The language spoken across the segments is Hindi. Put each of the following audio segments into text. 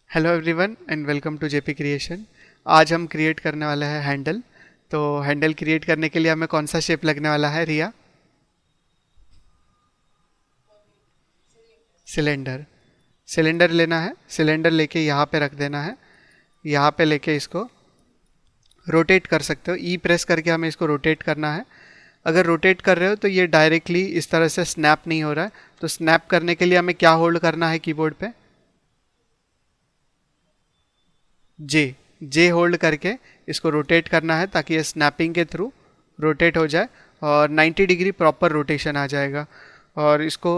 Hello everyone and welcome to JP creation. आज हम क्रिएट करने वाले हैं हैंडल। तो हैंडल क्रिएट करने के लिए हमें कौन सा शेप लगने वाला है रिया? सिलेंडर। सिलेंडर लेना है। सिलेंडर लेके यहाँ पे रख देना है। यहाँ पे लेके इसको रोटेट कर सकते हो। ई प्रेस करके हमें इसको रोटेट करना है। अगर रोटेट कर रहे हो तो ये डायरेक्टली इस तरह से स्नैप नहीं हो रहा है। तो स्नैप करने के लिए हमें क्या होल्ड करना है कीबोर्ड पे? जे। जे होल्ड करके इसको रोटेट करना है ताकि ये स्नैपिंग के थ्रू रोटेट हो जाए और 90 डिग्री प्रॉपर रोटेशन आ जाएगा। और इसको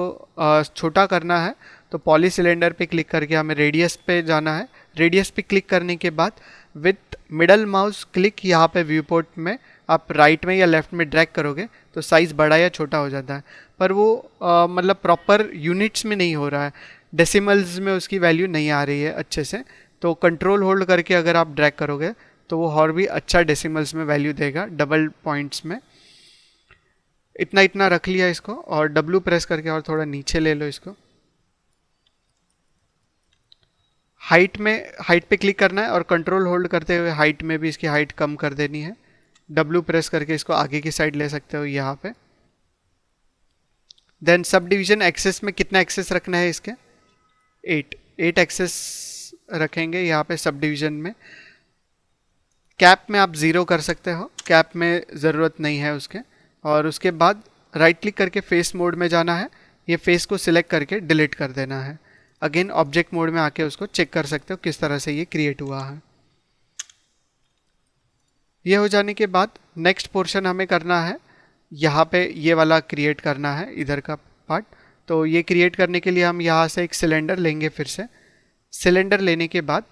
छोटा करना है तो पॉली सिलेंडर पे क्लिक करके हमें रेडियस पे जाना है। रेडियस पे क्लिक करने के बाद विथ मिडल माउस क्लिक यहाँ पे व्यू पोर्ट में आप राइट में या लेफ्ट में ड्रैग करोगे तो साइज़ बड़ा या छोटा हो जाता है। पर वो मतलब प्रॉपर यूनिट्स में नहीं हो रहा है, डेसिमल्स में उसकी वैल्यू नहीं आ रही है अच्छे से। तो कंट्रोल होल्ड करके अगर आप ड्रैग करोगे तो वो और भी अच्छा डेसिमल्स में वैल्यू देगा, डबल पॉइंट्स में। इतना इतना रख लिया इसको और डब्ल्यू प्रेस करके और थोड़ा नीचे ले लो इसको। हाइट पे क्लिक करना है और कंट्रोल होल्ड करते हुए हाइट में भी इसकी हाइट कम कर देनी है। डब्ल्यू प्रेस करके इसको आगे की साइड ले सकते हो यहाँ पे। देन सब डिवीजन एक्सेस में कितना एक्सेस रखना है इसके? 8 एक्सेस रखेंगे यहाँ पे सब डिवीजन में। कैप में आप 0 कर सकते हो, कैप में ज़रूरत नहीं है उसके। और उसके बाद राइट क्लिक करके फेस मोड में जाना है। ये फेस को सिलेक्ट करके डिलीट कर देना है। अगेन ऑब्जेक्ट मोड में आके उसको चेक कर सकते हो किस तरह से ये क्रिएट हुआ है। ये हो जाने के बाद नेक्स्ट पोर्शन हमें करना है, यहाँ पे ये वाला क्रिएट करना है इधर का पार्ट। तो ये क्रिएट करने के लिए हम यहाँ से एक सिलेंडर लेंगे। फिर से सिलेंडर लेने के बाद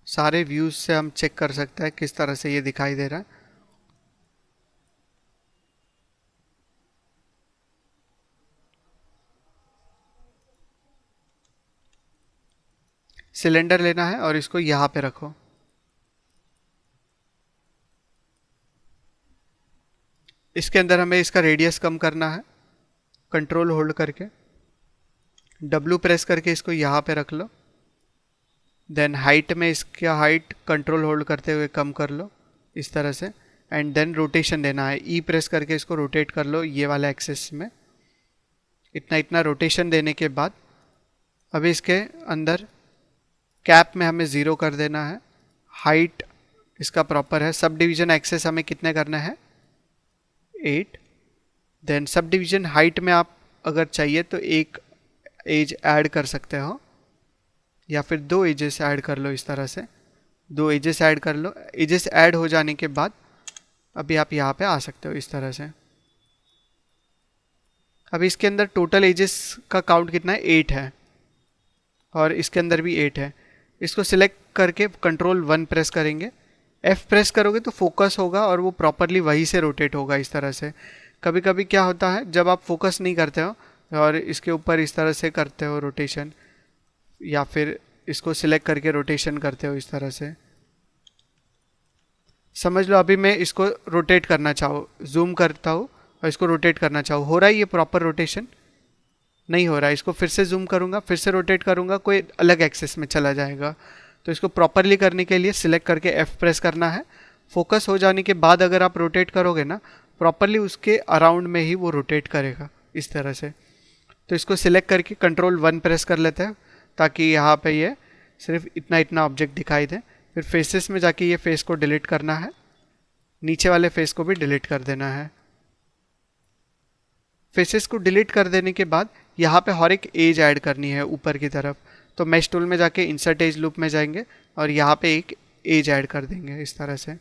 सारे व्यूज से हम चेक कर सकते हैं किस तरह से ये दिखाई दे रहा है। सिलेंडर लेना है और इसको यहाँ पे रखो। इसके अंदर हमें इसका रेडियस कम करना है। कंट्रोल होल्ड करके डब्ल्यू प्रेस करके इसको यहाँ पे रख लो। देन हाइट में इसका हाइट कंट्रोल होल्ड करते हुए कम कर लो इस तरह से। एंड देन रोटेशन देना है, ई प्रेस करके इसको रोटेट कर लो ये वाला एक्सेस में। इतना इतना रोटेशन देने के बाद अभी इसके अंदर कैप में हमें 0 कर देना है। हाइट इसका प्रॉपर है। सब डिवीजन एक्सेस हमें कितने करना है? 8। देन सब डिवीजन हाइट में आप अगर चाहिए तो एक एज ऐड कर सकते हो या फिर 2 एजेस ऐड कर लो इस तरह से। 2 एजेस ऐड कर लो। एजेस ऐड हो जाने के बाद अभी आप यहाँ पे आ सकते हो इस तरह से। अभी इसके अंदर टोटल एजेस का काउंट कितना है? 8 है और इसके अंदर भी 8 है। इसको सिलेक्ट करके कंट्रोल 1 प्रेस करेंगे। F प्रेस करोगे तो फोकस होगा और वो प्रॉपरली वहीं से रोटेट होगा इस तरह से। कभी कभी क्या होता है जब आप फोकस नहीं करते हो और इसके ऊपर इस तरह से करते हो रोटेशन, या फिर इसको सिलेक्ट करके रोटेशन करते हो इस तरह से। समझ लो अभी मैं इसको रोटेट करना चाहूँ, जूम करता हूँ और इसको रोटेट करना चाहूँ, हो रहा है ये प्रॉपर रोटेशन? नहीं हो रहा है। इसको फिर से जूम करूँगा, फिर से रोटेट करूँगा, कोई अलग एक्सेस में चला जाएगा। तो इसको प्रॉपरली करने के लिए सिलेक्ट करके F प्रेस करना है। फोकस हो जाने के बाद अगर आप रोटेट करोगे ना प्रॉपरली उसके अराउंड में ही वो रोटेट करेगा इस तरह से। तो इसको सिलेक्ट करके कंट्रोल 1 प्रेस कर लेते हैं ताकि यहाँ पे ये सिर्फ इतना इतना ऑब्जेक्ट दिखाई दे। फिर फेसेस में जाके ये फेस को डिलीट करना है, नीचे वाले फेस को भी डिलीट कर देना है। फेसेस को डिलीट कर देने के बाद यहाँ पे हर एक एज ऐड करनी है ऊपर की तरफ। तो मैश टूल में जाके इंसर्ट एज लूप में जाएंगे और यहाँ पे एक एज ऐड कर देंगे इस तरह से।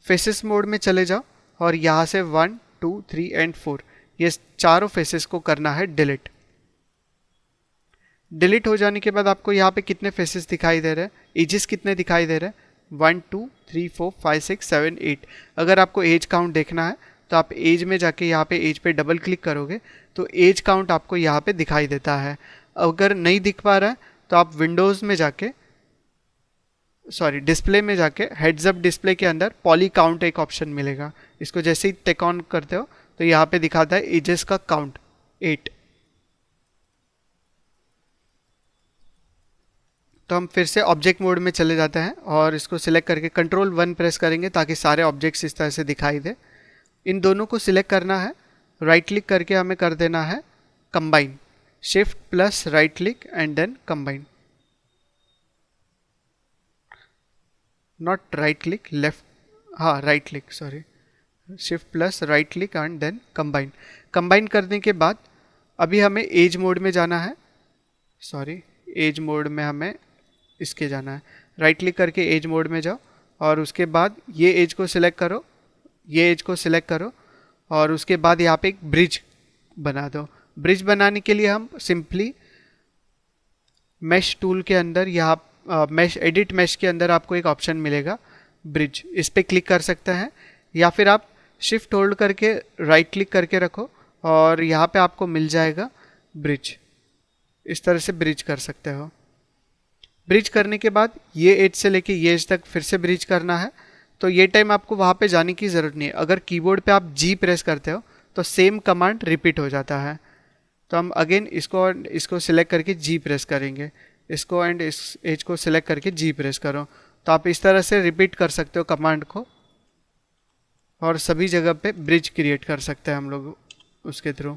फेसेस मोड में चले जाओ और यहाँ से 1 2 3 एंड 4 ये चारों फेसेस को करना है डिलीट। डिलीट हो जाने के बाद आपको यहाँ पे कितने फेसेस दिखाई दे रहे हैं, एजेस कितने दिखाई दे रहे हैं? 1 2 3 4 5 6 7 8। अगर आपको एज काउंट देखना है तो आप एज में जाके यहाँ पे एज पे डबल क्लिक करोगे तो एज काउंट आपको यहाँ पे दिखाई देता है। अगर नहीं दिख पा रहा है तो आप विंडोज़ में जाके डिस्प्ले में जाके हेड्स अप डिस्प्ले के अंदर पॉली काउंट एक ऑप्शन मिलेगा। इसको जैसे ही टेक ऑन करते हो तो यहाँ पे दिखाता है एजेस का काउंट 8। तो हम फिर से ऑब्जेक्ट मोड में चले जाते हैं और इसको सिलेक्ट करके कंट्रोल 1 प्रेस करेंगे ताकि सारे ऑब्जेक्ट्स इस तरह से दिखाई दे। इन दोनों को सिलेक्ट करना है, राइट क्लिक करके हमें कर देना है combine, shift plus right click and then combine, not right click, left, हाँ right click, sorry, shift plus right click and then combine. Combine करने के बाद अभी हमें एज मोड में जाना है, सॉरी एज मोड में हमें इसके जाना है, राइट क्लिक करके एज मोड में जाओ और उसके बाद ये एज को सिलेक्ट करो, ये एज को सिलेक्ट करो और उसके बाद यहाँ पे एक ब्रिज बना दो। ब्रिज बनाने के लिए हम सिंपली मैश टूल के अंदर यहाँ मैश एडिट मैश के अंदर आपको एक ऑप्शन मिलेगा ब्रिज, इस पर क्लिक कर सकते हैं या फिर आप शिफ्ट होल्ड करके राइट क्लिक करके रखो और यहाँ पे आपको मिल जाएगा ब्रिज। इस तरह से ब्रिज कर सकते हो। ब्रिज करने के बाद ये एज से लेके ये एज तक फिर से ब्रिज करना है, तो ये टाइम आपको वहाँ पे जाने की ज़रूरत नहीं है। अगर कीबोर्ड पे आप जी प्रेस करते हो तो सेम कमांड रिपीट हो जाता है। तो हम अगेन इसको सिलेक्ट करके जी प्रेस करेंगे, इसको एंड इस एज को सिलेक्ट करके जी प्रेस करो। तो आप इस तरह से रिपीट कर सकते हो कमांड को और सभी जगह पे ब्रिज क्रिएट कर सकते हैं हम लोग उसके थ्रू।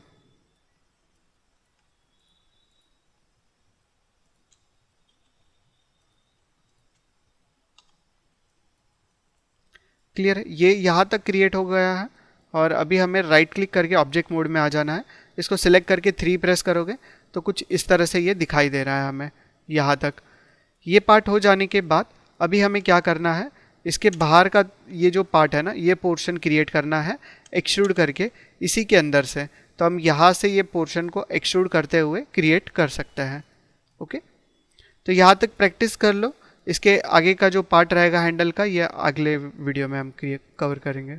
क्लियर है, ये यहाँ तक क्रिएट हो गया है और अभी हमें राइट क्लिक करके ऑब्जेक्ट मोड में आ जाना है। इसको सिलेक्ट करके 3 प्रेस करोगे तो कुछ इस तरह से ये दिखाई दे रहा है हमें यहाँ तक। ये पार्ट हो जाने के बाद अभी हमें क्या करना है, इसके बाहर का ये जो पार्ट है ना, ये पोर्शन क्रिएट करना है एक्सट्रूड करके इसी के अंदर से। तो हम यहाँ से ये पोर्शन को एक्सट्रूड करते हुए क्रिएट कर सकते हैं। ओके, तो यहाँ तक प्रैक्टिस कर लो। इसके आगे का जो पार्ट रहेगा हैंडल का, ये अगले वीडियो में हम कवर करेंगे।